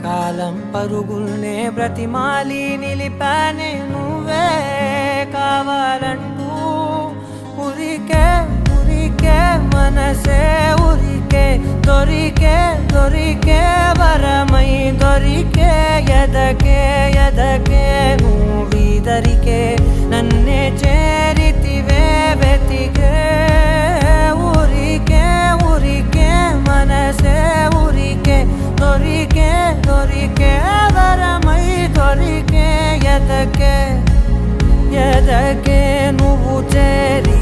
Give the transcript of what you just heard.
కాలం పరుగుల్నే బ్రతిమాలి నిలిపానే నువ్వే కావాలంటూ ఉరికే ఉరికే మనసే ఉరికే దొరికే దొరికే వరమై దొరికే ఎదకే ఎదకే నువ్వీదరికే నన్నే చేరితివే వెతికే ఉరికే ఉరికే మనసే ఉరికే దొరికే దొరికే వరమై దొరికే ఎదకే ఎదకే నువ్వు చేరి